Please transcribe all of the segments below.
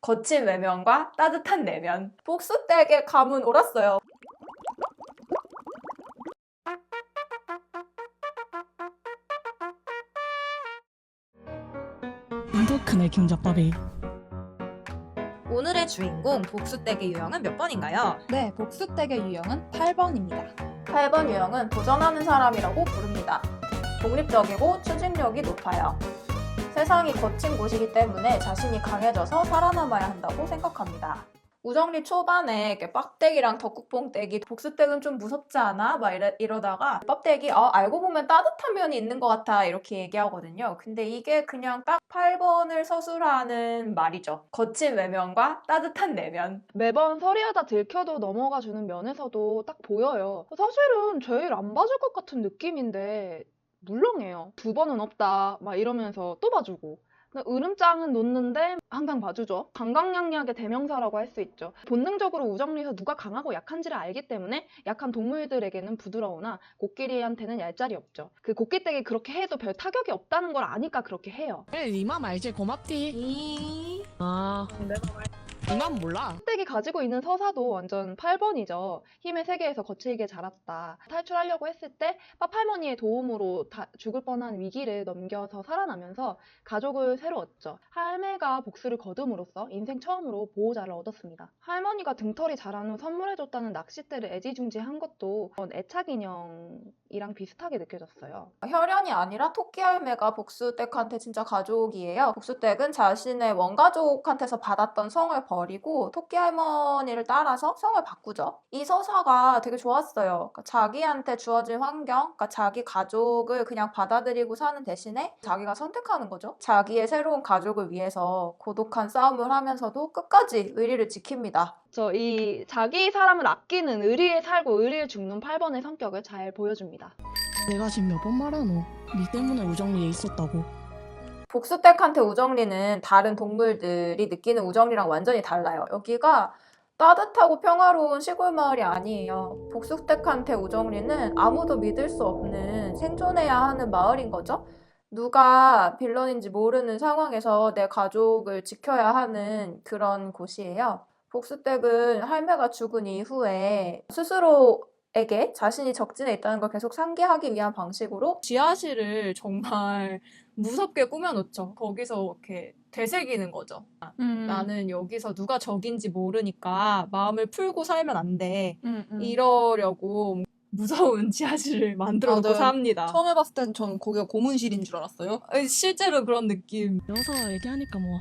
거친 외면과 따뜻한 내면. 복수댁의 감은 옳았어요. 눈도 크네 김잡밥이. 오늘의 주인공 복수댁의 유형은 몇 번인가요? 네, 복수댁의 유형은 8번입니다. 8번 유형은 도전하는 사람이라고 부릅니다. 독립적이고 추진력이 높아요. 세상이 거친 곳이기 때문에 자신이 강해져서 살아남아야 한다고 생각합니다. 우정리 초반에 이렇게 빡대기랑 덕국봉대기 복수댁은 좀 무섭지 않아? 막 이러다가 빡대기 알고 보면 따뜻한 면이 있는 것 같아 이렇게 얘기하거든요. 근데 이게 그냥 딱 8번을 서술하는 말이죠. 거친 외면과 따뜻한 내면. 매번 서리하다 들켜도 넘어가주는 면에서도 딱 보여요. 사실은 제일 안 봐줄 것 같은 느낌인데 물렁해요. 2번은 없다 막 이러면서 또 봐주고, 근데 으름장은 놓는데 항상 봐주죠. 강강약약의 대명사라고 할 수 있죠. 본능적으로 우정리에서 누가 강하고 약한지를 알기 때문에 약한 동물들에게는 부드러우나 코끼리한테는 얄짤이 없죠. 그 코끼댁이 그렇게 해도 별 타격이 없다는 걸 아니까 그렇게 해요. 그래 니맘 알지 고맙디. 아 니맘 몰라. 흑댁이 가지고 있는 서사도 완전 8번이죠. 힘의 세계에서 거칠게 자랐다. 탈출하려고 했을 때 파팔머니의 도움으로 죽을 뻔한 위기를 넘겨서 살아나면서 가족을 새로 얻죠. 할매가 복수를 거둠으로써 인생 처음으로 보호자를 얻었습니다. 할머니가 등털이 자란 후 선물해줬다는 낚싯대를 애지중지한 것도 애착 인형이랑 비슷하게 느껴졌어요. 혈연이 아니라 토끼 할매가 복수댁한테 진짜 가족이에요. 복수댁은 자신의 원가족한테서 받았던 성을 버리고 토끼 할머니를 따라서 성을 바꾸죠. 이 서사가 되게 좋았어요. 그러니까 자기한테 주어진 환경, 그러니까 자기 가족을 그냥 받아들이고 사는 대신에 자기가 선택하는 거죠. 자기의 새로운 가족을 위해서 고독한 싸움을 하면서도 끝까지 의리를 지킵니다. 이 자기 사람을 아끼는 의리에 살고 의리에 죽는 8번의 성격을 잘 보여줍니다. 내가 지금 몇 번 말하노. 니 때문에 우정리에 있었다고. 복수댁한테 우정리는 다른 동물들이 느끼는 우정리랑 완전히 달라요. 여기가 따뜻하고 평화로운 시골 마을이 아니에요. 복수댁한테 우정리는 아무도 믿을 수 없는 생존해야 하는 마을인 거죠. 누가 빌런인지 모르는 상황에서 내 가족을 지켜야 하는 그런 곳이에요. 복수댁은 할매가 죽은 이후에 스스로에게 자신이 적진에 있다는 걸 계속 상기하기 위한 방식으로 지하실을 정말 무섭게 꾸며놓죠. 거기서 이렇게 되새기는 거죠. 나는 여기서 누가 적인지 모르니까 마음을 풀고 살면 안 돼. 이러려고 무서운 지하실을 만들어 놓고 맞아요. 삽니다. 처음 해봤을 땐 전 거기가 고문실인 줄 알았어요. 실제로 그런 느낌. 여사 얘기하니까 뭐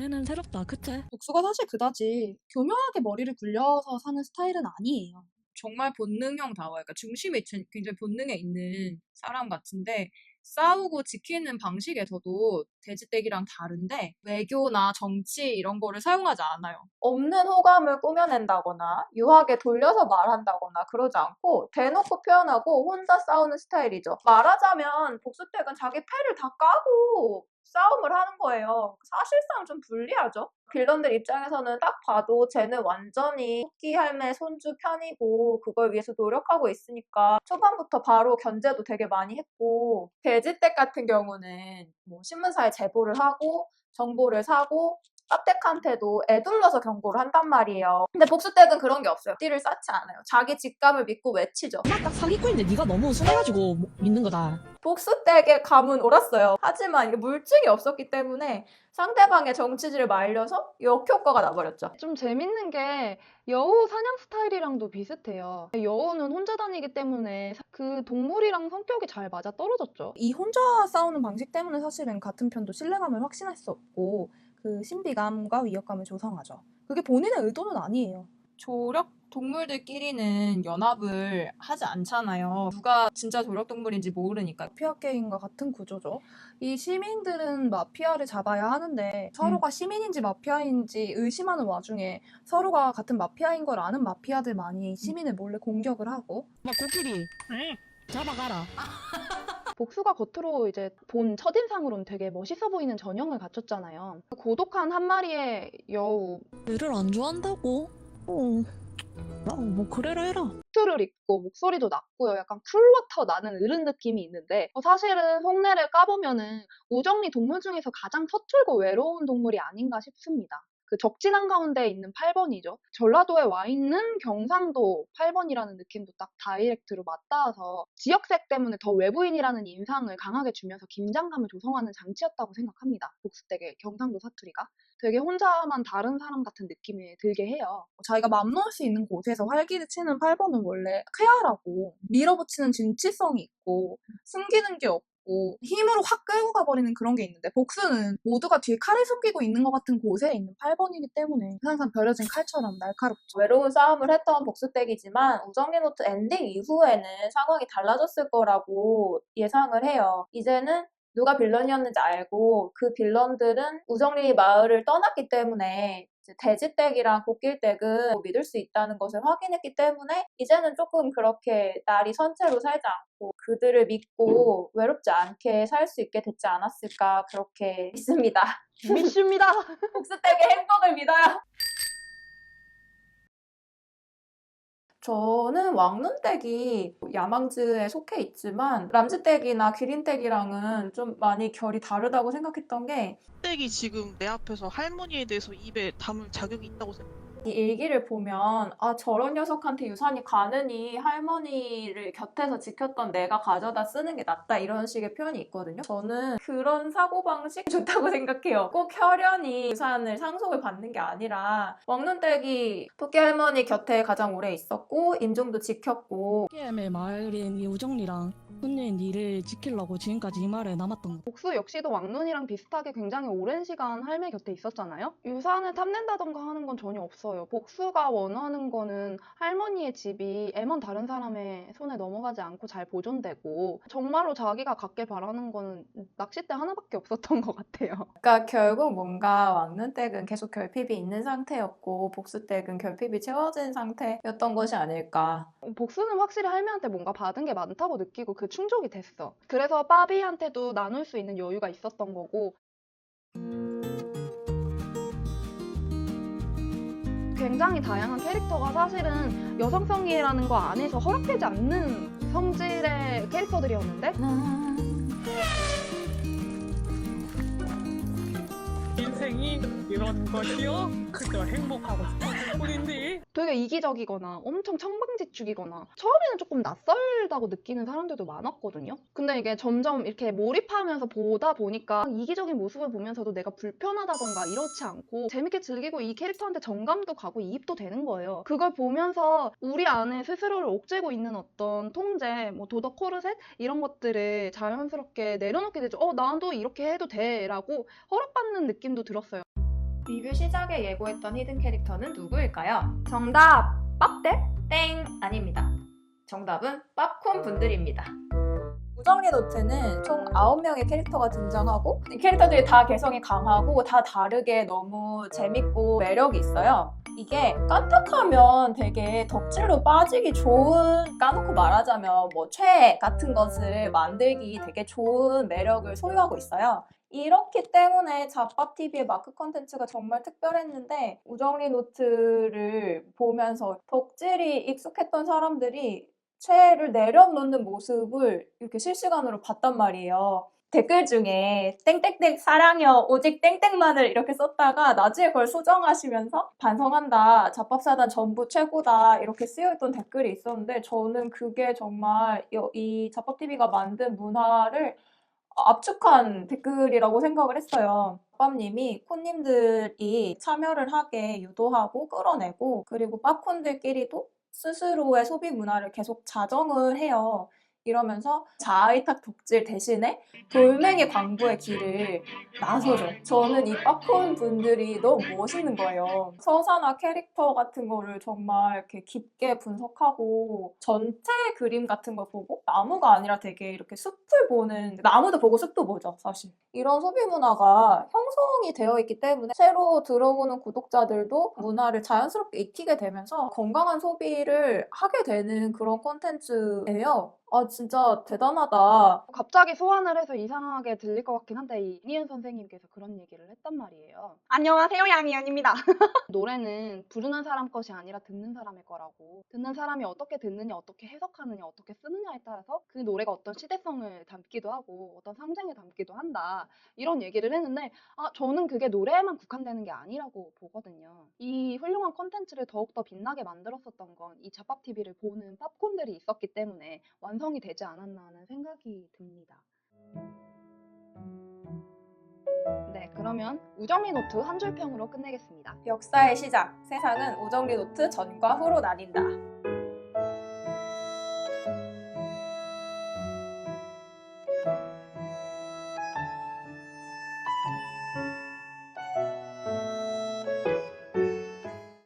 얘는 새롭다 그치? 복수가 사실 그다지 교묘하게 머리를 굴려서 사는 스타일은 아니에요. 정말 본능형다워요. 그러니까 중심이 굉장히 본능에 있는 사람 같은데 싸우고 지키는 방식에서도 돼지떼기랑 다른데 외교나 정치 이런 거를 사용하지 않아요. 없는 호감을 꾸며낸다거나 유하게 돌려서 말한다거나 그러지 않고 대놓고 표현하고 혼자 싸우는 스타일이죠. 말하자면 복수댁은 자기 패를 다 까고 싸움을 하는 거예요. 사실상 좀 불리하죠. 빌런들 입장에서는 딱 봐도 쟤는 완전히 토끼 할매 손주 편이고 그걸 위해서 노력하고 있으니까 초반부터 바로 견제도 되게 많이 했고, 돼지댁 같은 경우는 뭐 신문사에 제보를 하고 정보를 사고 빡댁한테도 애둘러서 경고를 한단 말이에요. 근데 복수댁은 그런 게 없어요. 띠를 쌓지 않아요. 자기 직감을 믿고 외치죠. 딱 사기꾼인데 니가 너무 순해가지고 믿는 거다. 복수댁의 감은 옳았어요. 하지만 이게 물증이 없었기 때문에 상대방의 정치질을 말려서 역효과가 나버렸죠. 좀 재밌는 게 여우 사냥 스타일이랑도 비슷해요. 여우는 혼자 다니기 때문에 그 동물이랑 성격이 잘 맞아 떨어졌죠. 이 혼자 싸우는 방식 때문에 사실은 같은 편도 신뢰감을 확신할 수 없고 그 신비감과 위협감을 조성하죠. 그게 본인의 의도는 아니에요. 조력 동물들끼리는 연합을 하지 않잖아요. 누가 진짜 조력 동물인지 모르니까. 마피아 게임과 같은 구조죠. 이 시민들은 마피아를 잡아야 하는데 서로가 시민인지 마피아인지 의심하는 와중에 서로가 같은 마피아인 걸 아는 마피아들만이 시민을 몰래 공격을 하고 막 코끼리 잡아가라. 복수가 겉으로 이제 본 첫인상으로는 되게 멋있어 보이는 전형을 갖췄잖아요. 고독한 한 마리의 여우, 애를 안 좋아한다고? 나뭐 그래라 해라. 수트를 입고 목소리도 낮고요. 약간 쿨워터 나는 어른 느낌이 있는데 사실은 속내를 까보면은 우정리 동물 중에서 가장 서툴고 외로운 동물이 아닌가 싶습니다. 그 적진 한가운데 있는 8번이죠. 전라도에 와 있는 경상도 8번이라는 느낌도 딱 다이렉트로 맞닿아서 지역색 때문에 더 외부인이라는 인상을 강하게 주면서 긴장감을 조성하는 장치였다고 생각합니다. 복수댁의 경상도 사투리가. 되게 혼자만 다른 사람 같은 느낌이 들게 해요. 자기가 맘놓을 수 있는 곳에서 활기를 치는 8번은 원래 쾌활하고 밀어붙이는 진취성이 있고 숨기는 게 없고 힘으로 확 끌고 가버리는 그런 게 있는데 복수는 모두가 뒤에 칼을 숨기고 있는 것 같은 곳에 있는 8번이기 때문에 항상 벼려진 칼처럼 날카롭죠. 외로운 싸움을 했던 복수댁이지만 우정리 노트 엔딩 이후에는 상황이 달라졌을 거라고 예상을 해요. 이제는 누가 빌런이었는지 알고 그 빌런들은 우정리 마을을 떠났기 때문에 이제 돼지댁이랑 복길댁은 믿을 수 있다는 것을 확인했기 때문에 이제는 조금 그렇게 날이 선체로 살지 않고 그들을 믿고 외롭지 않게 살 수 있게 됐지 않았을까 그렇게 믿습니다. 믿습니다. 복수댁의 행복을 믿어요. 저는 왕눈댁이 야망즈에 속해 있지만 람즈댁이나 기린댁이랑은 좀 많이 결이 다르다고 생각했던 게 댁이 지금 내 앞에서 할머니에 대해서 입에 담을 자격이 있다고 생각해. 이 일기를 보면 아 저런 녀석한테 유산이 가느니 할머니를 곁에서 지켰던 내가 가져다 쓰는 게 낫다 이런 식의 표현이 있거든요. 저는 그런 사고방식 좋다고 생각해요. 꼭 혈연이 유산을 상속을 받는 게 아니라 왕눈댁이 토끼 할머니 곁에 가장 오래 있었고 임종도 지켰고 PM의 마을인 이 우정리랑 손녀인 니를 지키려고 지금까지 이 마을에 남았던 거. 복수 역시도 왕눈이랑 비슷하게 굉장히 오랜 시간 할매 곁에 있었잖아요. 유산을 탐낸다던가 하는 건 전혀 없어요. 복수가 원하는 거는 할머니의 집이 애먼 다른 사람의 손에 넘어가지 않고 잘 보존되고 정말로 자기가 갖길 바라는 거는 낚싯대 하나밖에 없었던 것 같아요. 그러니까 결국 뭔가 왕눈댁은 계속 결핍이 있는 상태였고 복수댁은 결핍이 채워진 상태였던 것이 아닐까. 복수는 확실히 할매한테 뭔가 받은 게 많다고 느끼고 그 충족이 됐어. 그래서 빠비한테도 나눌 수 있는 여유가 있었던 거고 굉장히 다양한 캐릭터가 사실은 여성성이라는 거 안에서 허락되지 않는 성질의 캐릭터들이었는데 인생이 이런 것이요? 그저 행복하고 싶은 뿐인데 되게 이기적이거나 엄청 청방지축이거나 처음에는 조금 낯설다고 느끼는 사람들도 많았거든요. 근데 이게 점점 이렇게 몰입하면서 보다 보니까 이기적인 모습을 보면서도 내가 불편하다던가 이렇지 않고 재밌게 즐기고 이 캐릭터한테 정감도 가고 이입도 되는 거예요. 그걸 보면서 우리 안에 스스로를 옥죄고 있는 어떤 통제, 뭐 도덕 코르셋 이런 것들을 자연스럽게 내려놓게 되죠. 나도 이렇게 해도 돼 라고 허락받는 느낌도 들었어요. 리뷰 시작에 예고했던 히든 캐릭터는 누구일까요? 정답! 빡대? 땡! 아닙니다. 정답은 팝콘 분들입니다. 우정리 노트는 총 9명의 캐릭터가 등장하고 이 캐릭터들이 다 개성이 강하고 다 다르게 너무 재밌고 매력이 있어요. 이게 깐탁하면 되게 덕질로 빠지기 좋은, 까놓고 말하자면 뭐 최애 같은 것을 만들기 되게 좋은 매력을 소유하고 있어요. 이렇기 때문에 잡밥TV의 마크 컨텐츠가 정말 특별했는데 우정리 노트를 보면서 덕질이 익숙했던 사람들이 최애를 내려놓는 모습을 이렇게 실시간으로 봤단 말이에요. 댓글 중에 땡땡땡 사랑여 오직 땡땡만을 이렇게 썼다가 나중에 그걸 수정하시면서 반성한다 잡밥사단 전부 최고다 이렇게 쓰여있던 댓글이 있었는데 저는 그게 정말 이 잡밥TV가 만든 문화를 압축한 댓글이라고 생각을 했어요. 밥님이 콘님들이 참여를 하게 유도하고 끌어내고 그리고 팝콘들끼리도 스스로의 소비 문화를 계속 자정을 해요. 이러면서 자아이탁 덕질 대신에 돌멩이 광고의 길을 나서죠. 저는 이 팝콘 분들이 너무 멋있는 거예요. 서사나 캐릭터 같은 거를 정말 이렇게 깊게 분석하고 전체 그림 같은 걸 보고 나무가 아니라 되게 이렇게 숲을 보는 나무도 보고 숲도 보죠, 사실. 이런 소비 문화가 형성이 되어 있기 때문에 새로 들어오는 구독자들도 문화를 자연스럽게 익히게 되면서 건강한 소비를 하게 되는 그런 콘텐츠예요. 아, 진짜 대단하다. 갑자기 소환을 해서 이상하게 들릴 것 같긴 한데 이니은 선생님께서 그런 얘기를 했단 말이에요. 안녕하세요, 양희연입니다. 노래는 부르는 사람 것이 아니라 듣는 사람의 거라고. 듣는 사람이 어떻게 듣느냐, 어떻게 해석하느냐, 어떻게 쓰느냐에 따라서 그 노래가 어떤 시대성을 담기도 하고 어떤 상징을 담기도 한다. 이런 얘기를 했는데 저는 그게 노래에만 국한되는 게 아니라고 보거든요. 이 훌륭한 콘텐츠를 더욱더 빛나게 만들었었던 건 이 잡밥TV를 보는 팝콘들이 있었기 때문에 완성이 되지 않았나 하는 생각이 듭니다. 네, 그러면 우정리 노트 한 줄 평으로 끝내겠습니다. 역사의 시작. 세상은 우정리 노트 전과 후로 나뉜다.